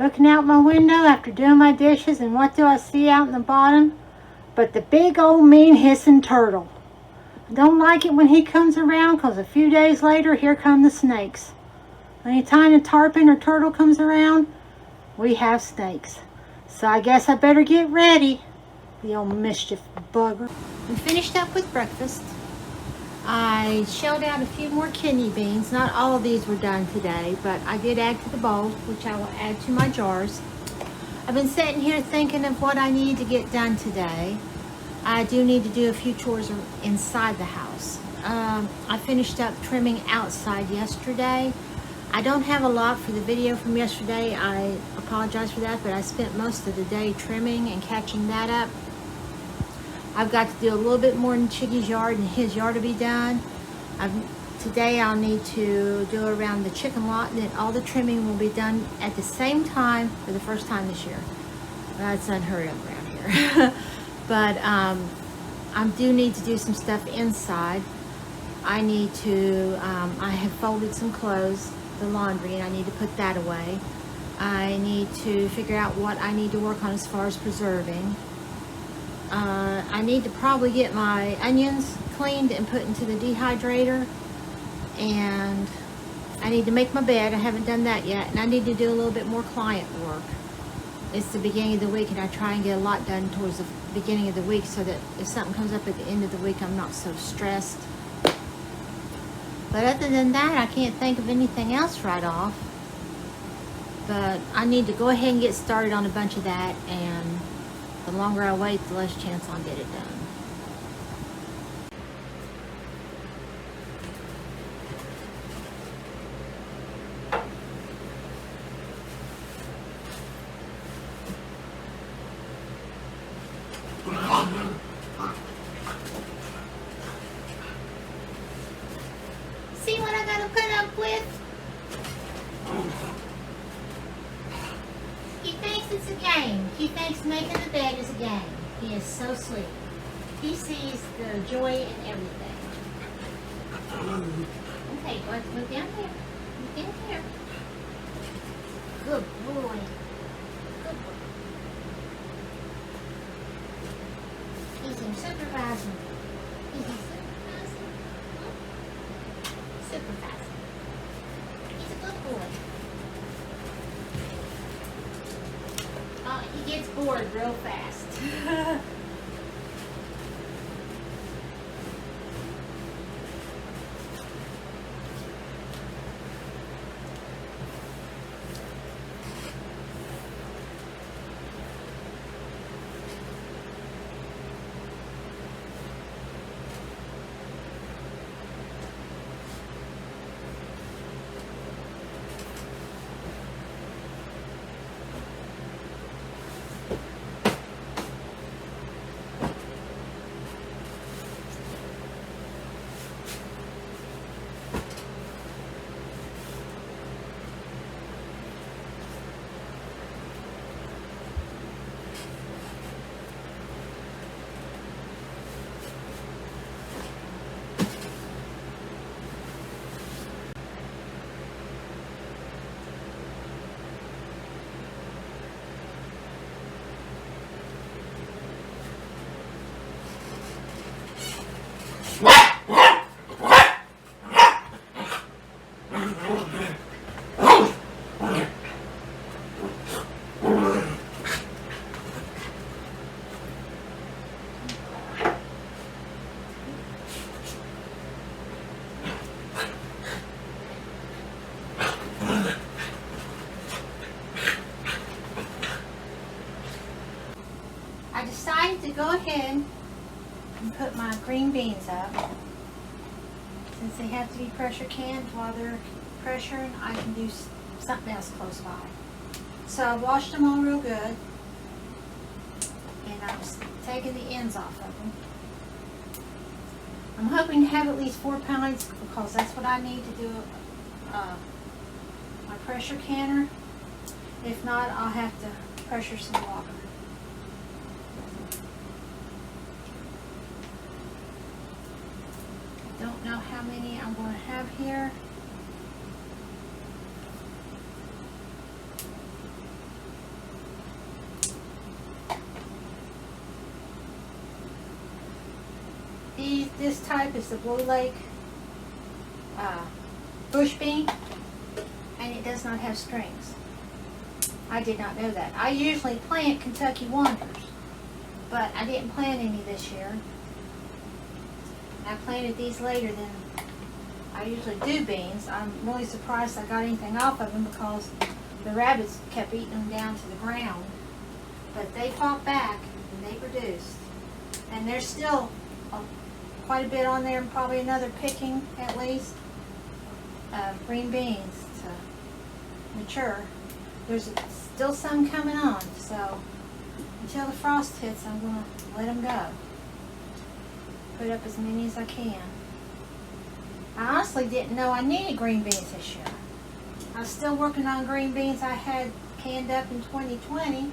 looking out my window after doing my dishes, and what do I see out in the bottom but the big old mean hissing turtle. I don't like it when he comes around, because a few days later, here come the snakes. Anytime a tarpon or turtle comes around, we have snakes. So I guess I better get ready. The old mischief bugger. We finished up with breakfast. I shelled out a few more kidney beans. Not all of these were done today, but I did add to the bowl, which I will add to my jars. I've been sitting here thinking of what I need to get done today. I do need to do a few chores inside the house. I finished up trimming outside yesterday. I don't have a lot for the video from yesterday. I apologize for that, but I spent most of the day trimming and catching that up. I've got to do a little bit more in Chiggy's yard and his yard to be done. Today I'll need to do around the chicken lot, and then all the trimming will be done at the same time for the first time this year. That's unheard of around here. But I do need to do some stuff inside. I need to, I have folded some clothes, the laundry, and I need to put that away. I need to figure out what I need to work on as far as preserving. I need to probably get my onions cleaned and put into the dehydrator, and I need to make my bed. I haven't done that yet, and I need to do a little bit more client work. It's the beginning of the week, and I try and get a lot done towards the beginning of the week, so that if something comes up at the end of the week, I'm not so stressed. But other than that, I can't think of anything else right off. But I need to go ahead and get started on a bunch of that, and the longer I wait, the less chance I'll get it done. See what I gotta put up with? He thinks it's a game. He thinks making the bed is a game. He is so sweet. He sees the joy in everything. Okay, look down there. Look down there. Good boy. Good boy. He's your supervisor. He's your supervisor. Supervisor. He's a good boy. He gets bored real fast. I decided to go ahead and put my green beans up. Since they have to be pressure canned, while they're pressuring, I can do something else close by. So I washed them all real good, and I'm taking the ends off of them. I'm hoping to have at least 4 pounds, because that's what I need to do my pressure canner. If not, I'll have to pressure some water. I don't know how many I'm going to have here. This type is the Blue Lake bush bean, and it does not have strings. I did not know that. I usually plant Kentucky Wonders, but I didn't plant any this year. I planted these later than I usually do beans. I'm really surprised I got anything off of them because the rabbits kept eating them down to the ground. But they fought back and they produced. And there's still quite a bit on there, and probably another picking at least of green beans to mature. There's still some coming on, so until the frost hits, I'm going to let them go. Put up as many as I can. I honestly didn't know I needed green beans this year. I was still working on green beans I had canned up in 2020,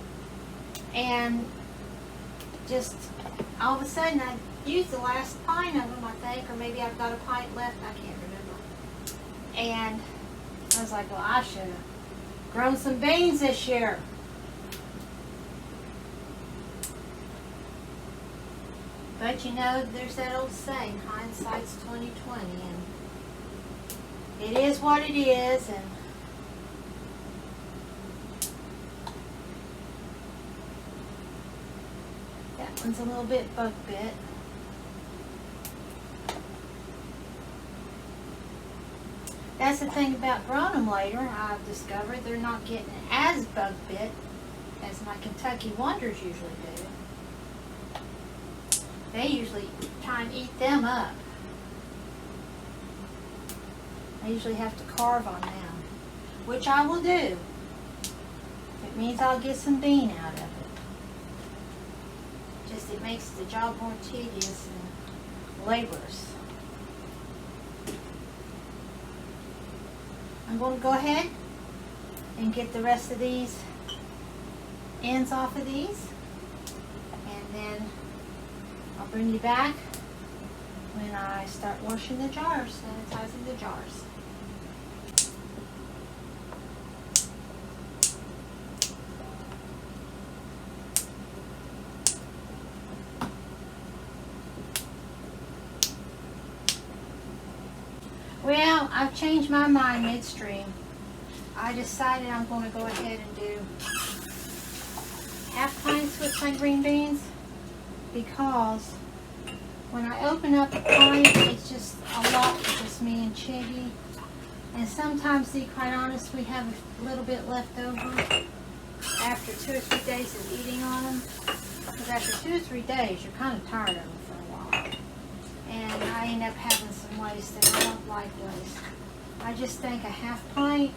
and just all of a sudden I used the last pint of them, I think, or maybe I've got a pint left, I can't remember. And I was like, well, I should have grown some beans this year. But you know, there's that old saying, hindsight's 20/20, and it is what it is. And that one's a little bit bug bit. That's the thing about growing them later. I've discovered they're not getting as bug bit as my Kentucky Wonders usually do. They usually try and eat them up. I usually have to carve on them, which I will do. It means I'll get some bean out of it. Just it makes the job more tedious and laborious. I'm going to go ahead and get the rest of these ends off of these, and then I'll bring you back when I start washing the jars, sanitizing the jars. Well, I've changed my mind midstream. I decided I'm going to go ahead and do half pints with my green beans, because when I open up a pint, it's just a lot with just me and Chiggy. And sometimes, to be quite honest, we have a little bit left over after 2 or 3 days of eating on them. Because after 2 or 3 days, you're kind of tired of them for a while. And I end up having some waste, and I don't like waste. I just think a half pint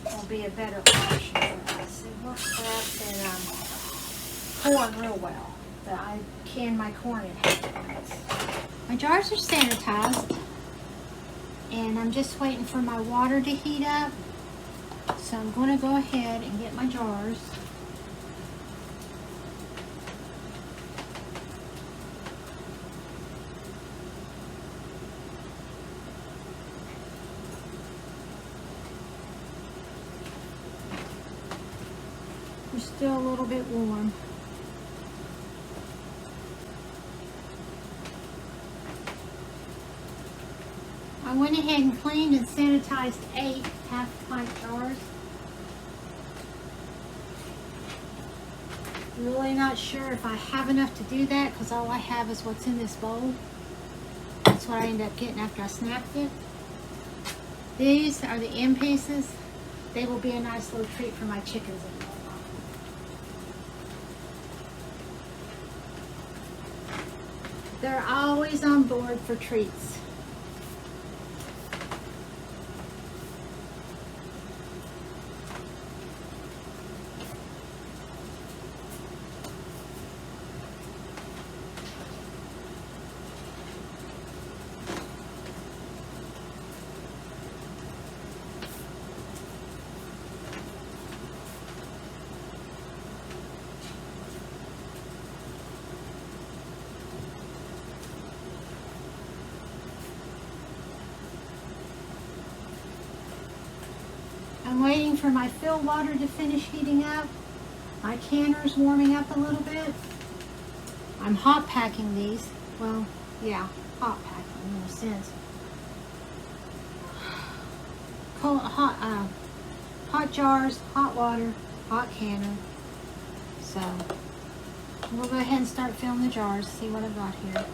will be a better option for us. It works for us in corn real well. I can my corn in half pints. My jars are sanitized, and I'm just waiting for my water to heat up. So I'm going to go ahead and get my jars. They're still a little bit warm. I went ahead and cleaned and sanitized 8 half-pint jars. Really not sure if I have enough to do that, because all I have is what's in this bowl. That's what I ended up getting after I snapped it. These are the end pieces. They will be a nice little treat for my chickens in a while. They're always on board for treats. I'm waiting for my fill water to finish heating up. My canner's warming up a little bit. I'm hot packing these. Well, Yeah, hot packing in a sense. Cold, hot jars, hot water, hot canner. So we'll go ahead and start filling the jars, see what I've got here.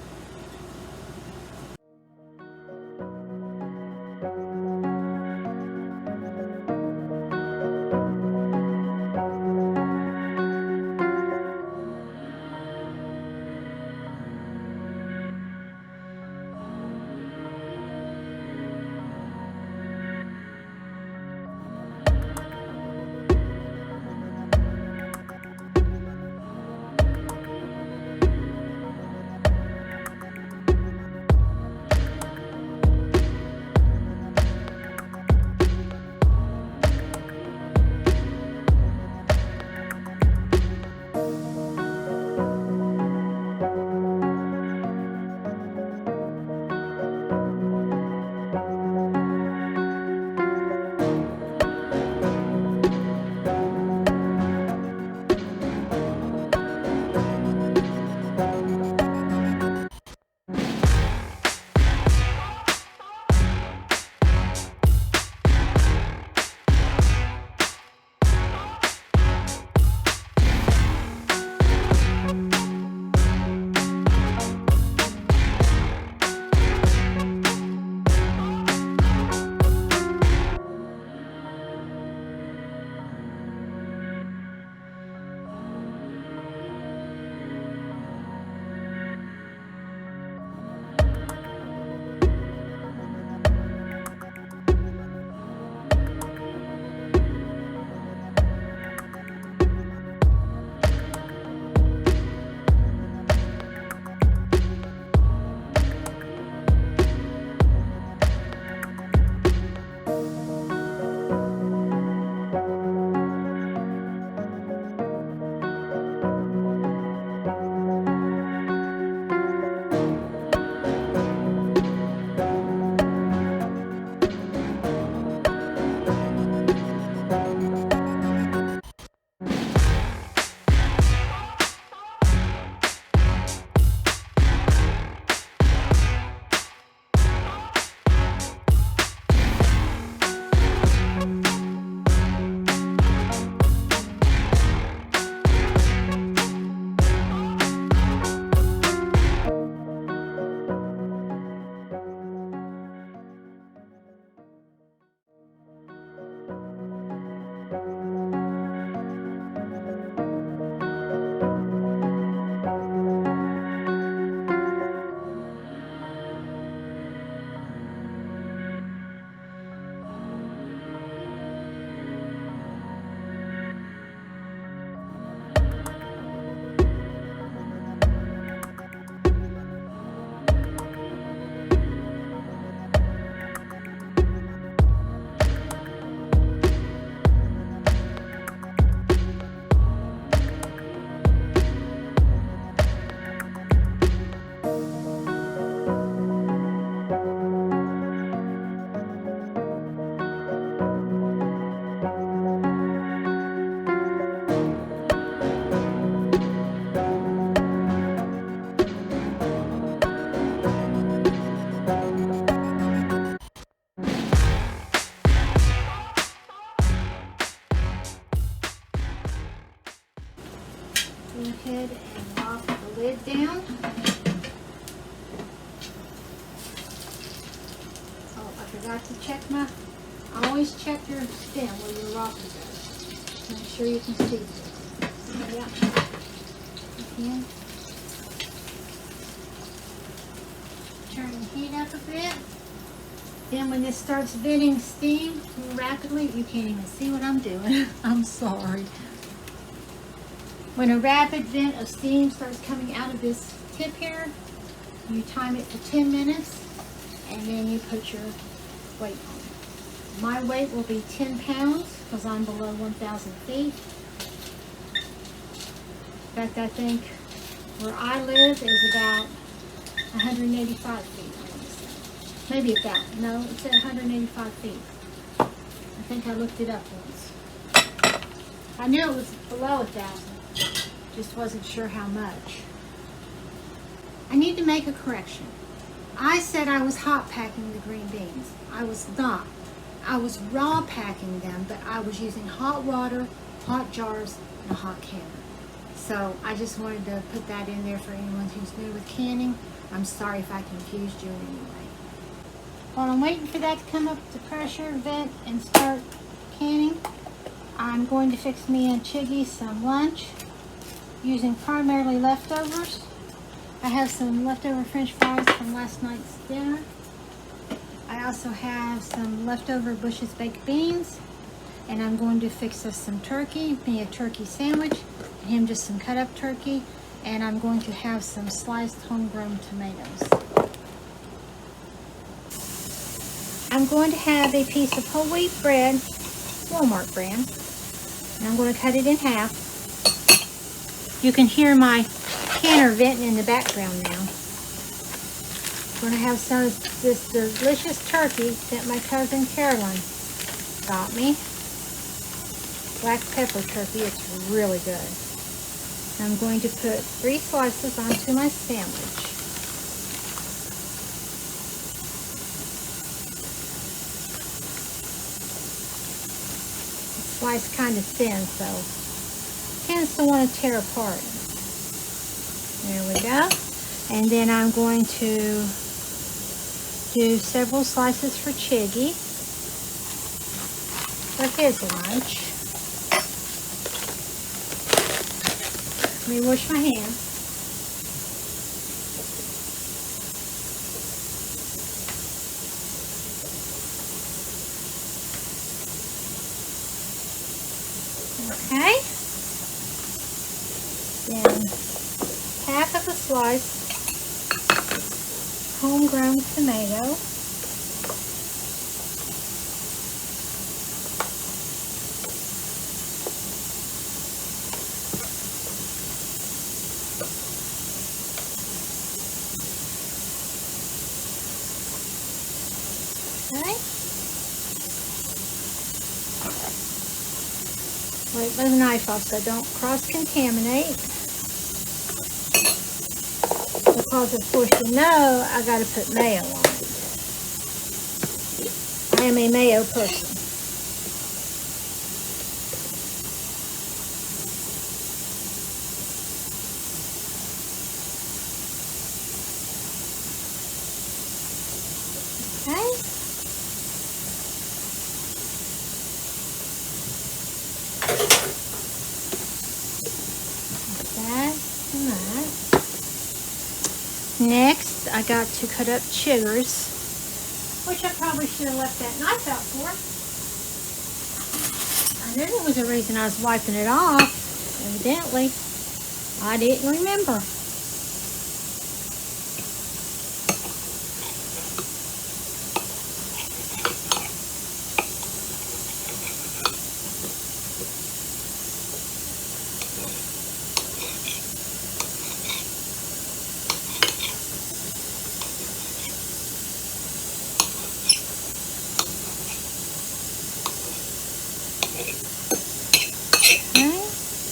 Go ahead and lock the lid down. Oh, I forgot to check always check your stem where your rocker goes. Make sure you can see this. Yeah. Again. Turn the heat up a bit. Then when this starts venting steam rapidly, you can't even see what I'm doing. I'm sorry. When a rapid vent of steam starts coming out of this tip here, you time it for 10 minutes and then you put your weight on. My weight will be 10 pounds because I'm below 1,000 feet. In fact, I think where I live is about 185 feet. Maybe about, no, it's at 185 feet. I think I looked it up once. I knew it was below 1,000, just wasn't sure how much. I need to make a correction. I said I was hot packing the green beans. I was not. I was raw packing them, but I was using hot water, hot jars, and a hot canner. So I just wanted to put that in there for anyone who's new with canning. I'm sorry if I confused you in any way. While I'm waiting for that to come up to pressure vent and start canning, I'm going to fix me and Chiggy some lunch using primarily leftovers. I have some leftover French fries from last night's dinner. I also have some leftover Bush's baked beans, and I'm going to fix us some turkey, me a turkey sandwich, and him just some cut up turkey, and I'm going to have some sliced homegrown tomatoes. I'm going to have a piece of whole wheat bread, Walmart brand, and I'm going to cut it in half. You can hear my canner venting in the background now. I'm going to have some of this delicious turkey that my cousin Carolyn got me. Black pepper turkey, it's really good. I'm going to put 3 slices onto my sandwich. It's sliced kind of thin, so it tends to want to tear apart. There we go. And then I'm going to do several slices for Chiggy for his lunch. Let me wash my hands. Okay. Then half of a slice homegrown tomato. Okay. Wait with a knife off so don't cross-contaminate. Because of course you know I gotta put mayo on it. I am a mayo person. Okay. That and that. Next, I got to cut up chiggers, which I probably should have left that knife out for. I knew there was a reason I was wiping it off. Evidently, I didn't remember.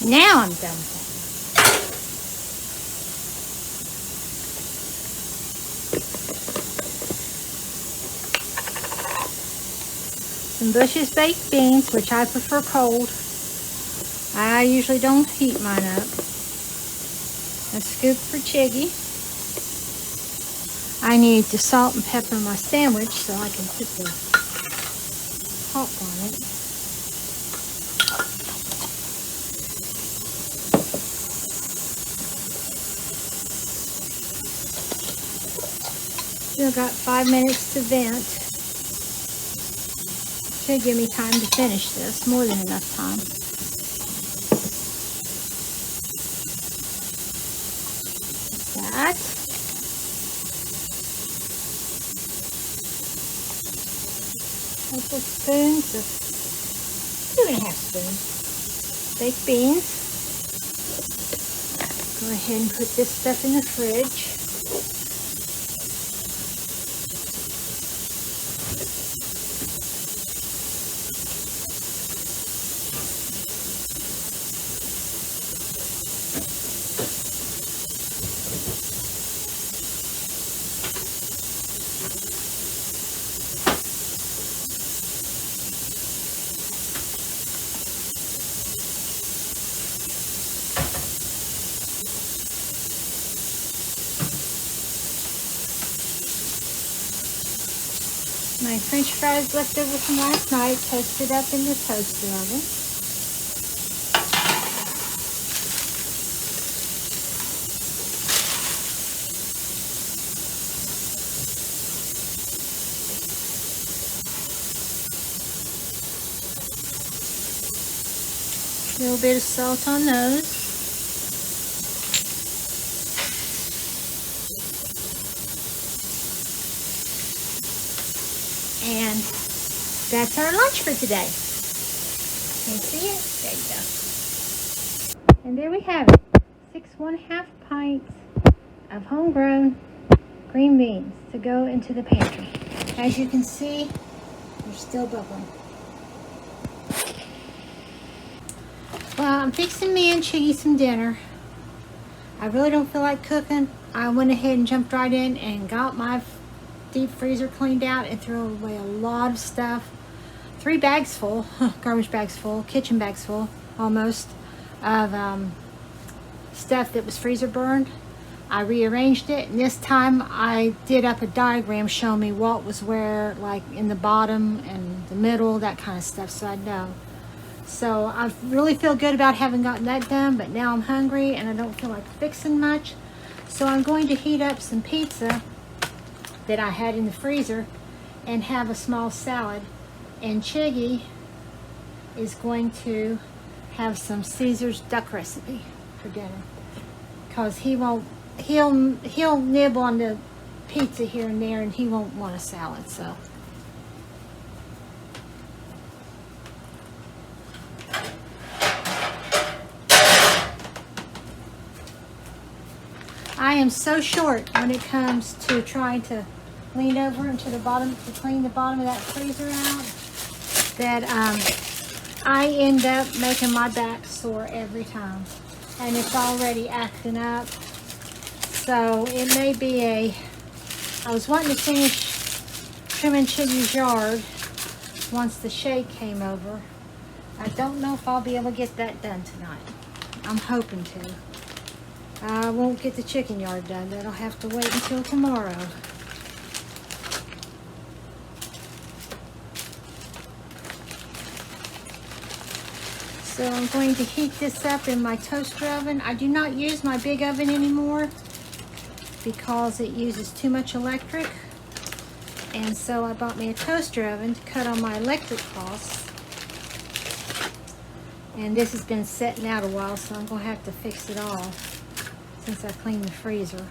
Now I'm done with that. Some Bush's baked beans, which I prefer cold. I usually don't heat mine up. A scoop for Chiggy. I need to salt and pepper my sandwich so I can put the top on it. Still got 5 minutes to vent. Should give me time to finish this, more than enough time. That. Couple spoons of 2.5 spoons baked beans. Go ahead and put this stuff in the fridge. My French fries left over from last night, toasted up in the toaster oven. A little bit of salt on those. And that's our lunch for today. Can you see it? There you go. And there we have it. 6 1/2 pints of homegrown green beans to go into the pantry. As you can see, they're still bubbling. Well, I'm fixing me and Chiggy some dinner. I really don't feel like cooking. I went ahead and jumped right in and got my deep freezer cleaned out and threw away a lot of stuff. 3 bags full, garbage bags full, kitchen bags full, almost, of stuff that was freezer burned. I rearranged it, and this time I did up a diagram showing me what was where, like in the bottom and the middle, that kind of stuff, so I'd know. So I really feel good about having gotten that done, but now I'm hungry and I don't feel like fixing much. So I'm going to heat up some pizza that I had in the freezer and have a small salad. And Chiggy is going to have some Caesar's duck recipe for dinner, because he'll nibble on the pizza here and there and he won't want a salad. So I am so short when it comes to trying to lean over into the bottom to clean the bottom of that freezer out that I end up making my back sore every time, and it's already acting up. So it may be I was wanting to finish trimming Chiggy's yard once the shade came over. I don't know if I'll be able to get that done tonight. I'm hoping to. I won't get the chicken yard done. That'll have to wait until tomorrow. So I'm going to heat this up in my toaster oven. I do not use my big oven anymore because it uses too much electric. And so I bought me a toaster oven to cut on my electric costs. And this has been setting out a while, so I'm going to have to fix it all since I cleaned the freezer.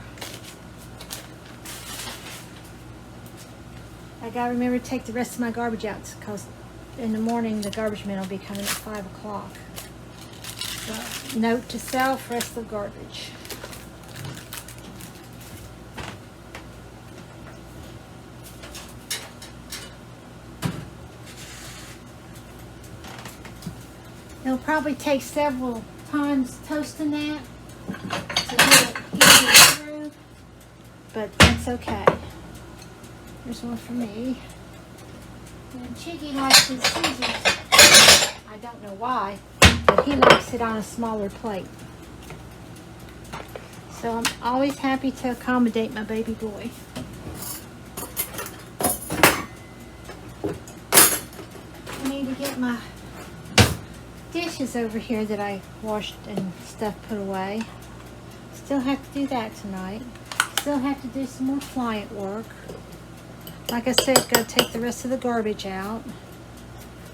I gotta remember to take the rest of my garbage out, because in the morning the garbage man will be coming at 5 o'clock. So, note to self, rest of garbage. It'll probably take several times toasting that to get it through, but that's okay. There's one for me. And Chiggy likes his Caesars. I don't know why, but he likes it on a smaller plate. So I'm always happy to accommodate my baby boy. I need to get my dishes over here that I washed and stuff put away. Still have to do that tonight. Still have to do some more client work. Like I said, gotta take the rest of the garbage out.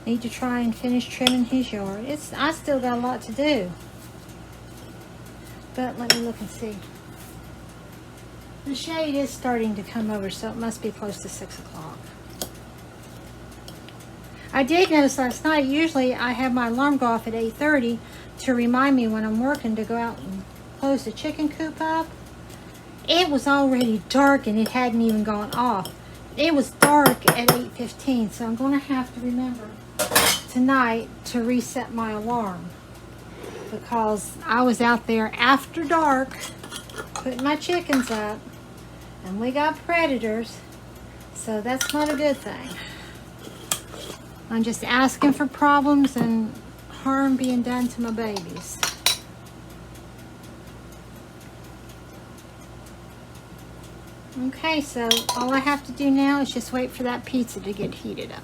Need to try and finish trimming his yard. I still got a lot to do. But let me look and see. The shade is starting to come over, so it must be close to 6 o'clock. I did notice last night, usually I have my alarm go off at 8:30 to remind me when I'm working to go out and close the chicken coop up. It was already dark and it hadn't even gone off. It was dark at 8:15, so I'm going to have to remember tonight to reset my alarm, because I was out there after dark putting my chickens up, and we got predators, so that's not a good thing. I'm just asking for problems and harm being done to my babies. Okay, so all I have to do now is just wait for that pizza to get heated up.